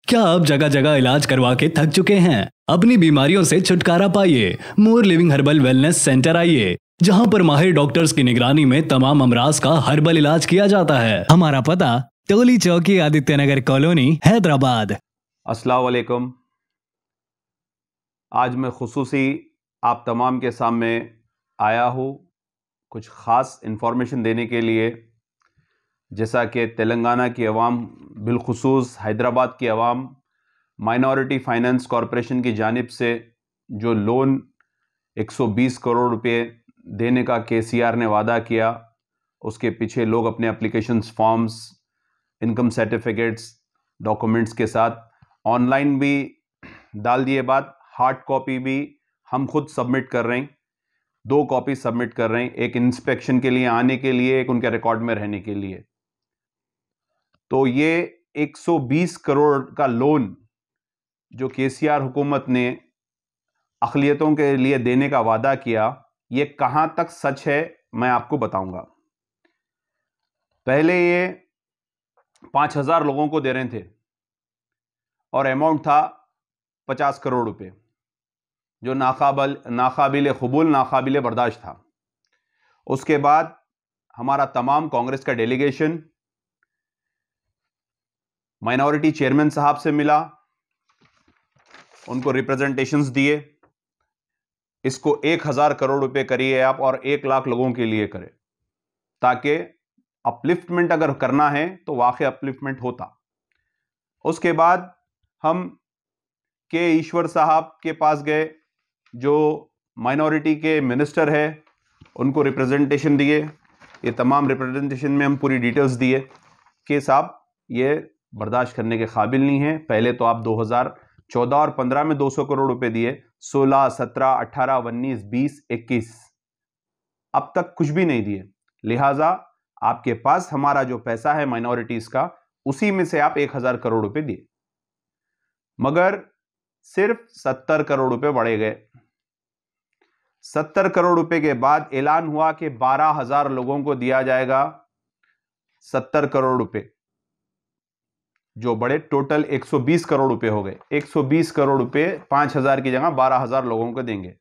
क्या आप जगह जगह इलाज करवा के थक चुके हैं? अपनी बीमारियों से छुटकारा पाइए। मोर लिविंग हर्बल वेलनेस सेंटर आइए, जहां पर माहिर डॉक्टर्स की निगरानी में तमाम अमराज का हर्बल इलाज किया जाता है। हमारा पता टोली चौकी, आदित्य नगर कॉलोनी, हैदराबाद। अस्सलाम वालेकुम। आज मैं खुसूसी आप तमाम के सामने आया हूँ कुछ ख़ास इन्फॉर्मेशन देने के लिए। जैसा कि तेलंगाना की अवाम, बिलखुसूस हैदराबाद की अवाम, माइनॉरिटी फाइनेंस कॉरपोरेशन की जानिब से जो लोन 120 करोड़ रुपए देने का केसीआर ने वादा किया, उसके पीछे लोग अपने applications, forms, income certificates, documents के साथ ऑनलाइन भी डाल दिए। बात हार्ड कॉपी भी हम खुद सबमिट कर रहे हैं, 2 कॉपी सबमिट कर रहे हैं, एक इंस्पेक्शन के लिए आने के लिए, एक उनके रिकॉर्ड में रहने के लिए। तो ये 120 करोड़ का लोन जो केसीआर हुकूमत ने अक़लियतों के लिए देने का वादा किया, ये कहां तक सच है मैं आपको बताऊंगा। पहले ये 5000 लोगों को दे रहे थे और अमाउंट था 50 करोड़ रुपए, जो नाकाबिल कबूल, नाकाबिल बर्दाश्त था। उसके बाद हमारा तमाम कांग्रेस का डेलीगेशन माइनॉरिटी चेयरमैन साहब से मिला, उनको रिप्रेजेंटेशंस दिए, इसको 1000 करोड़ रुपए करिए आप और 1 लाख लोगों के लिए करें, ताकि अपलिफ्टमेंट अगर करना है तो वाकई अपलिफ्टमेंट होता। उसके बाद हम के ईश्वर साहब के पास गए, जो माइनॉरिटी के मिनिस्टर है, उनको रिप्रेजेंटेशन दिए। ये तमाम रिप्रेजेंटेशन में हम पूरी डिटेल्स दिए कि साहब ये बर्दाश्त करने के काबिल नहीं है। पहले तो आप 2014 और 15 में 200 करोड़ रुपए दिए, 16, 17, 18, 19, 20, 21, अब तक कुछ भी नहीं दिए। लिहाजा आपके पास हमारा जो पैसा है माइनॉरिटीज का, उसी में से आप 1000 करोड़ रुपए दिए, मगर सिर्फ 70 करोड़ रुपए बढ़े गए। 70 करोड़ रुपए के बाद ऐलान हुआ कि 12,000 लोगों को दिया जाएगा 70 करोड़ रुपए, जो बड़े, टोटल 120 करोड़ रुपए हो गए। 120 करोड़ रुपए 5000 की जगह 12,000 लोगों को देंगे।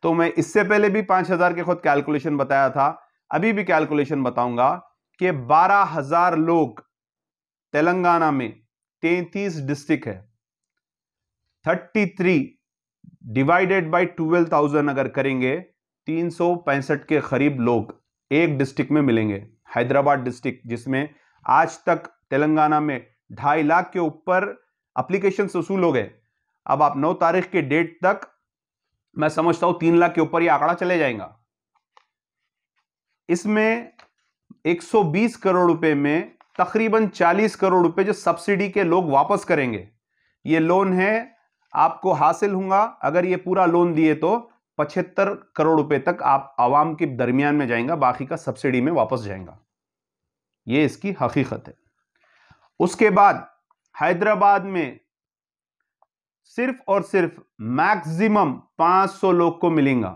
तो मैं इससे पहले भी 5000 के खुद कैलकुलेशन बताया था, अभी भी कैलकुलेशन बताऊंगा कि 12,000 लोग, तेलंगाना में 33 डिस्ट्रिक्ट है, 33 डिवाइडेड बाय 12,000 अगर करेंगे, 365 के करीब लोग एक डिस्ट्रिक्ट में मिलेंगे। हैदराबाद डिस्ट्रिक्ट, जिसमें आज तक तेलंगाना में 2.5 लाख के ऊपर एप्लीकेशन वसूल हो गए। अब आप 9 तारीख के डेट तक मैं समझता हूं 3 लाख के ऊपर यह आंकड़ा चले जाएगा। इसमें 120 करोड़ रुपए में तकरीबन 40 करोड़ रुपए जो सब्सिडी के लोग वापस करेंगे। ये लोन है, आपको हासिल होगा अगर ये पूरा लोन दिए तो 75 करोड़ रुपए तक आप आवाम के दरमियान में जाएगा, बाकी का सब्सिडी में वापस जाएगा। ये इसकी हकीकत है। उसके बाद हैदराबाद में सिर्फ और सिर्फ मैक्सिमम 500 लोग को मिलेगा,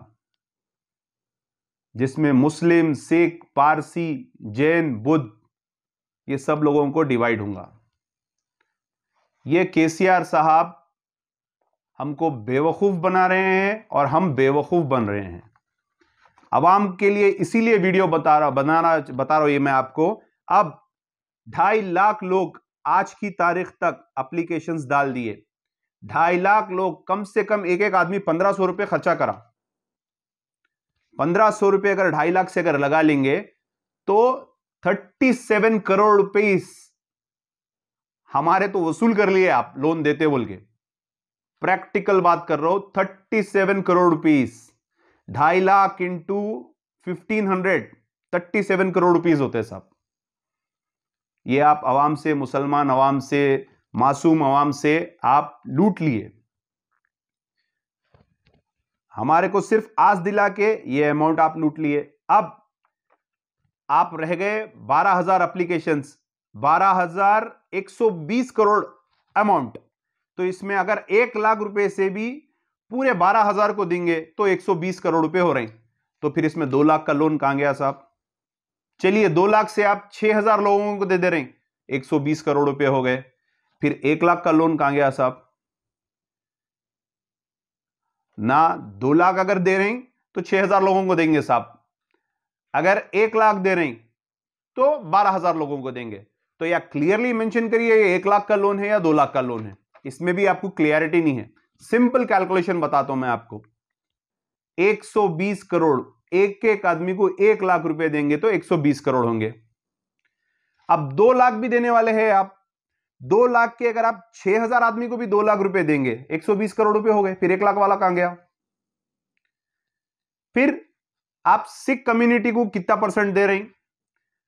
जिसमें मुस्लिम, सिख, पारसी, जैन, बुद्ध, ये सब लोगों को डिवाइड होगा। ये केसीआर साहब हमको बेवकूफ बना रहे हैं और हम बेवकूफ बन रहे हैं। अवाम के लिए इसीलिए वीडियो बता रहा हूं ये मैं आपको। अब 2.5 लाख लोग आज की तारीख तक एप्लीकेशंस डाल दिए। 2.5 लाख लोग, कम से कम एक एक आदमी 1500 रुपए खर्चा करा। 1500 रुपए अगर 2.5 लाख से अगर लगा लेंगे तो 37 करोड़ रुपए हमारे तो वसूल कर लिए आप लोन देते बोल के। प्रैक्टिकल बात कर रहा हूं, 37 crore rupees, 2.5 lakh into 1500, 37 crore rupees होते हैं साहब। ये आप आवाम से, मुसलमान आवाम से, मासूम आवाम से आप लूट लिए। हमारे को सिर्फ आस दिला के ये अमाउंट आप लूट लिए। अब आप रह गए 12,000 एप्लीकेशंस, 12,120 करोड़ अमाउंट। तो इसमें अगर 1 लाख रुपए से भी पूरे 12,000 को देंगे तो 120 करोड़ रुपए हो रहे हैं। तो फिर इसमें 2 लाख का लोन कहां गया साहब? चलिए 2 लाख से आप 6,000 लोगों को दे रहे हैं, 120 करोड़ रुपए हो गए। फिर 1 लाख का लोन कहां गया साहब? ना 2 लाख अगर दे रहे हैं तो 6,000 लोगों को देंगे साहब, अगर 1 लाख दे रहे हैं तो 12,000 लोगों को देंगे। तो या क्लियरली मेंशन करिए ये 1 लाख का लोन है या 2 लाख का लोन है, इसमें भी आपको क्लियरिटी नहीं है। सिंपल कैलकुलेशन बताता हूं मैं आपको, 120 करोड़, एक एक आदमी को 1 लाख रुपए देंगे तो 120 करोड़ होंगे। अब 2 लाख भी देने वाले हैं आप, 2 लाख के अगर आप 6,000 आदमी को भी 2 लाख रुपए देंगे, 120 करोड़ रुपए हो गए। फिर 1 लाख वाला कहां गया? फिर आप सिख कम्युनिटी को कितना परसेंट दे रहे हैं,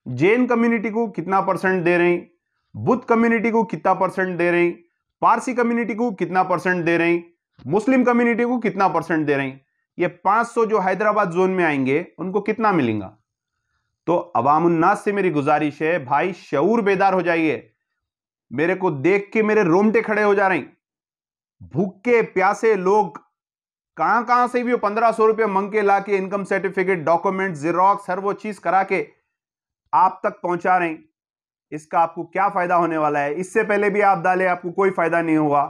जैन कम्युनिटी को कितना परसेंट दे रहे हैं, बुद्ध कम्युनिटी को कितना परसेंट दे रहे हैं, पारसी कम्युनिटी को कितना परसेंट दे रहे हैं, मुस्लिम कम्युनिटी को कितना परसेंट दे रहे हैं। ये 500 जो हैदराबाद जोन में आएंगे उनको कितना मिलेगा? तो अवामुन्नास से मेरी गुजारिश है, भाई शऊर बेदार हो जाइए। मेरे को देख के मेरे रोंगटे खड़े हो जा रहे हैं। भूखे प्यासे लोग कहां कहां से भी वो 1,500 रुपये मंग के ला के इनकम सर्टिफिकेट, डॉक्यूमेंट, जीरोक्स, हर वो चीज करा के आप तक पहुंचा रहे हैं। इसका आपको क्या फायदा होने वाला है? इससे पहले भी आप डाले, आपको कोई फायदा नहीं होगा।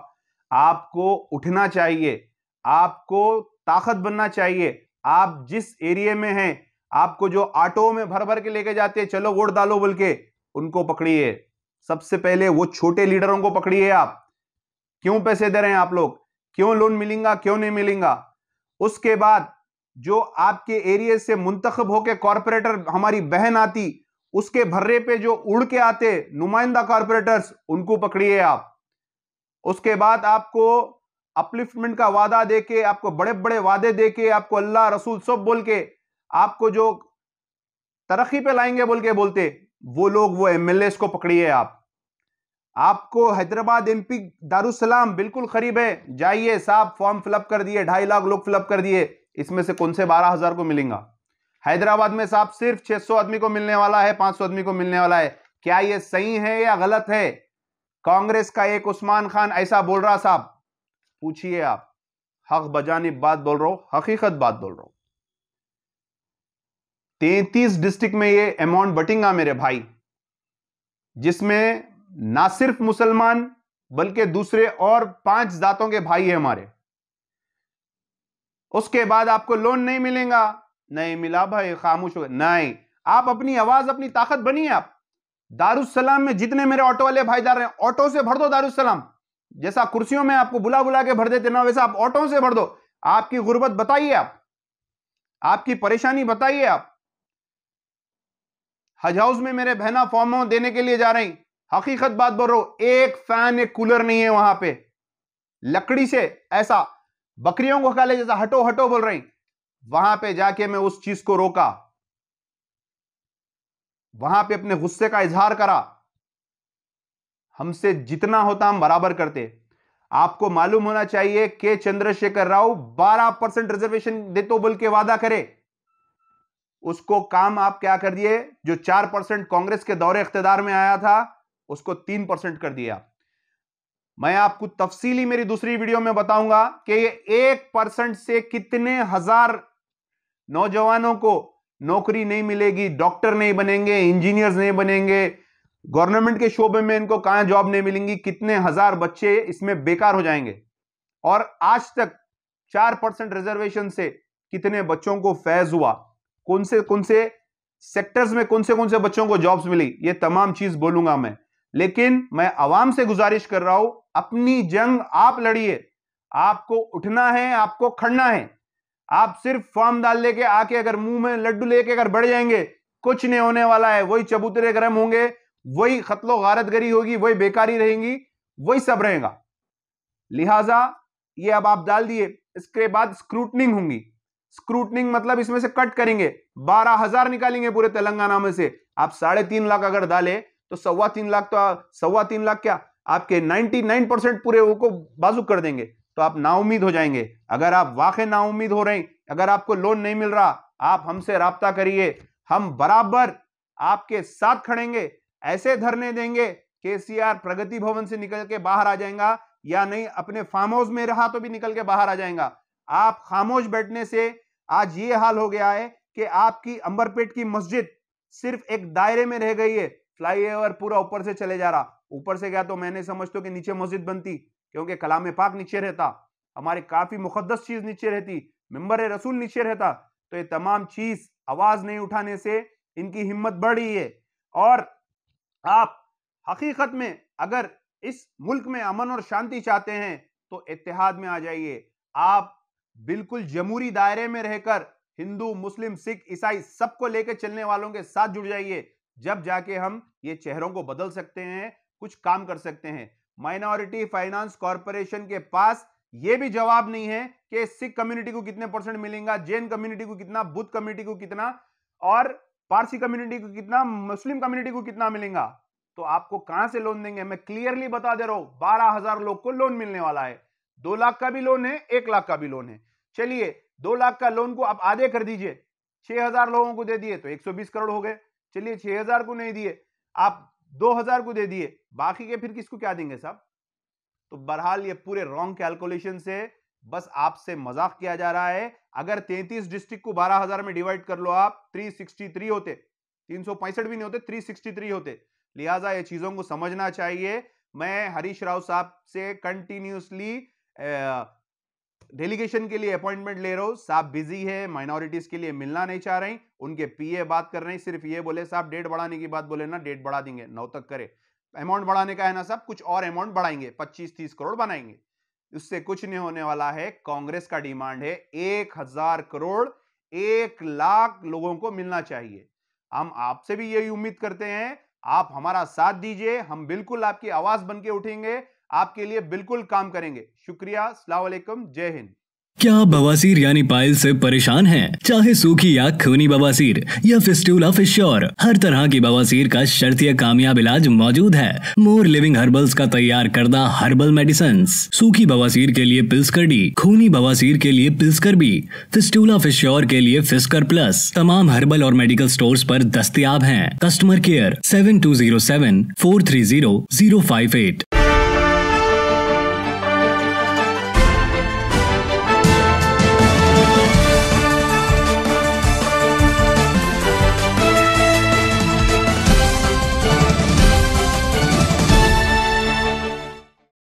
आपको उठना चाहिए, आपको ताकत बनना चाहिए। आप जिस एरिया में हैं, आपको जो ऑटो में भर भर के लेके जाते हैं, चलो वोट डालो बोल के, उनको पकड़िए। सबसे पहले वो छोटे लीडरों को पकड़िए। आप क्यों पैसे दे रहे हैं? आप लोग क्यों लोन मिलेगा, क्यों नहीं मिलेगा? उसके बाद जो आपके एरिया से मुंतखब होके कॉर्पोरेटर, हमारी बहन आती, उसके भर्रे पे जो उड़ के आते नुमाइंदा कॉर्पोरेटर्स, उनको पकड़िए आप। उसके बाद आपको अपलिफ्टमेंट का वादा देके, आपको बड़े बड़े वादे देके, आपको अल्लाह रसूल सब बोल के, आपको जो तरक्की पे लाएंगे बोल के बोलते, वो लोग, वो एमएलएस को पकड़िए आप। आपको हैदराबाद एमपी दारुसलाम बिल्कुल करीब है, जाइए साहब, फॉर्म फिलअप कर दिए, 2.5 लाख लोग फिलअप कर दिए, इसमें से कौन से 12,000 को मिलेगा? हैदराबाद में साहब सिर्फ 600 आदमी को मिलने वाला है, 500 आदमी को मिलने वाला है। क्या यह सही है या गलत है? कांग्रेस का एक उस्मान खान ऐसा बोल रहा साहब, पूछिए आप। हक बजानिब बात बोल रहा हूं, हकीकत बात बोल रहा हूं। 33 डिस्ट्रिक्ट में ये अमाउंट बटेगा मेरे भाई, जिसमें ना सिर्फ मुसलमान बल्कि दूसरे और 5 जातों के भाई है हमारे। उसके बाद आपको लोन नहीं मिलेगा, नहीं मिला भाई खामोश हो गए, नहीं। आप अपनी आवाज, अपनी ताकत बनिए। आप दारुसलाम में जितने मेरे ऑटो वाले भाईदार हैं, ऑटो से भर दो दारुसलाम। जैसा कुर्सियों में आपको बुला बुला के भर देते ना, वैसा आप ऑटो से भर दो। आपकी गुर्बत बताइए, आप आपकी परेशानी बताइए। आप हज हाउस में मेरे बहना फॉर्म देने के लिए जा रही, हकीकत बात बोल रहा हूं, एक फैन, एक कूलर नहीं है वहां पे। लकड़ी से ऐसा बकरियों को खाले जैसा हटो हटो बोल रही। वहां पे जाके मैं उस चीज को रोका, वहां पे अपने गुस्से का इजहार करा। हमसे जितना होता हम बराबर करते। आपको मालूम होना चाहिए कि चंद्रशेखर राव 12% रिजर्वेशन देतो बोल के वादा करे, उसको काम आप क्या कर दिए? जो 4% कांग्रेस के दौरे इख्तिदार में आया था, उसको 3% कर दिया। मैं आपको तफसीली मेरी दूसरी वीडियो में बताऊंगा कि ये 1% से कितने हजार नौजवानों को नौकरी नहीं मिलेगी, डॉक्टर नहीं बनेंगे, इंजीनियर्स नहीं बनेंगे, गवर्नमेंट के शोबे में इनको कहां जॉब नहीं मिलेंगी, कितने हजार बच्चे इसमें बेकार हो जाएंगे। और आज तक 4% रिजर्वेशन से कितने बच्चों को फैज हुआ, कौन से सेक्टर्स में कौन से बच्चों को जॉब्स मिली, ये तमाम चीज बोलूंगा मैं। लेकिन मैं आवाम से गुजारिश कर रहा हूं, अपनी जंग आप लड़िए। आपको उठना है, आपको खड़ना है। आप सिर्फ फॉर्म डाल लेके आके अगर मुंह में लड्डू लेके अगर बढ़ जाएंगे, कुछ नहीं होने वाला है। वही चबूतरे गर्म होंगे, वही खतलो गारतगरी होगी, वही बेकारी रहेंगी, वही सब रहेगा। लिहाजा ये अब आप डाल दिए, इसके बाद स्क्रूटनिंग होंगी। स्क्रूटनिंग मतलब इसमें से कट करेंगे, 12,000 निकालेंगे पूरे तेलंगाना में से। आप 3.5 लाख अगर डाले तो 3.25 लाख, तो 3.25 लाख क्या, आपके 99% पूरे को बाजू कर देंगे। तो आप नाउमीद हो जाएंगे। अगर आप वाकई नाउमीद हो रहे हैं, अगर आपको लोन नहीं मिल रहा, आप हमसे राब्ता करिए, हम बराबर आपके साथ खड़ेंगे। ऐसे धरने देंगे केसीआर प्रगति भवन से निकल के बाहर आ जाएगा, या नहीं अपने फार्म हाउस में रहा तो भी निकल के बाहर आ जाएगा। आप खामोश बैठने से आज ये हाल हो गया है कि आपकी अंबरपेट की मस्जिद सिर्फ एक दायरे में रह गई है, फ्लाईओवर पूरा ऊपर से चले जा रहा। ऊपर से गया तो मैंने समझता हूं कि नीचे मस्जिद बनती, क्योंकि कलाम पाक नीचे रहता, हमारे काफी मुकद्दस चीज नीचे रहती, मिंबर रसूल नीचे रहता। तो ये तमाम चीज आवाज नहीं उठाने से इनकी हिम्मत बढ़ रही है। और आप हकीकत में अगर इस मुल्क में अमन और शांति चाहते हैं तो इत्तेहाद में आ जाइए। आप बिल्कुल जमहूरी दायरे में रहकर हिंदू, मुस्लिम, सिख, ईसाई सबको लेकर चलने वालों के साथ जुड़ जाइए। जब जाके हम ये चेहरों को बदल सकते हैं, कुछ काम कर सकते हैं। माइनॉरिटी फाइनेंस कॉरपोरेशन के पास ये भी जवाब नहीं है कि सिख कम्युनिटी को कितने % मिलेगा, जैन कम्युनिटी को कितना, बुद्ध कम्युनिटी को कितना और पारसी कम्युनिटी को कितना, मुस्लिम कम्युनिटी को कितना मिलेगा। तो आपको कहां से लोन देंगे? मैं क्लियरली बता दे रहा हूं, 12,000 लोग को लोन मिलने वाला है। 2 लाख का भी लोन है, 1 लाख का भी लोन है। चलिए 2 लाख का लोन को आप आधे कर दीजिए, 6,000 लोगों को दे दिए तो 120 करोड़ हो गए। चलिए 6,000 को नहीं दिए, आप 2,000 को दे दिए, बाकी के फिर किसको क्या देंगे साहब? तो बहरहाल ये पूरे रॉन्ग कैलकुलेशन से बस आपसे मजाक किया जा रहा है। अगर 33 डिस्ट्रिक्ट को 12,000 में डिवाइड कर लो आप, 363 होते, 365 भी नहीं होते, 363 होते। लिहाजा ये चीजों को समझना चाहिए। मैं हरीश राव साहब से कंटिन्यूसली डेलीगेशन के लिए अपॉइंटमेंट ले रहा हूं। साहब बिजी है, माइनॉरिटीज के लिए मिलना नहीं चाह रही, उनके पीए बात कर रहे हैं, सिर्फ ये बोले साहब डेट बढ़ाने की बात बोले ना, डेट बढ़ा देंगे 9 तक करे। अमाउंट बढ़ाने का है ना साहब, कुछ और अमाउंट बढ़ाएंगे, 25-30 करोड़ बनाएंगे, उससे कुछ नहीं होने वाला है। कांग्रेस का डिमांड है 1,000 करोड़ 1 लाख लोगों को मिलना चाहिए। हम आपसे भी यही उम्मीद करते हैं, आप हमारा साथ दीजिए, हम बिल्कुल आपकी आवाज बन के उठेंगे, आपके लिए बिल्कुल काम करेंगे। शुक्रिया, अस्सलाम वालेकुम, जय हिंद। क्या आप बवासीर यानी पाइल से परेशान हैं? चाहे सूखी या खूनी बवासीर या फिस्टूला फिश्योर, हर तरह की बवासीर का शर्तीय कामयाब इलाज मौजूद है। मोर लिविंग हर्बल्स का तैयार करदा हर्बल मेडिसिन्स। सूखी बवासीर के लिए पिल्सकर डी, खूनी बवासीर के लिए पिल्सकर बी, फिस्टूला फिश्योर के लिए फिस्कर प्लस तमाम हर्बल और मेडिकल स्टोर्स पर दस्तयाब हैं। Customer care 7207 430 058।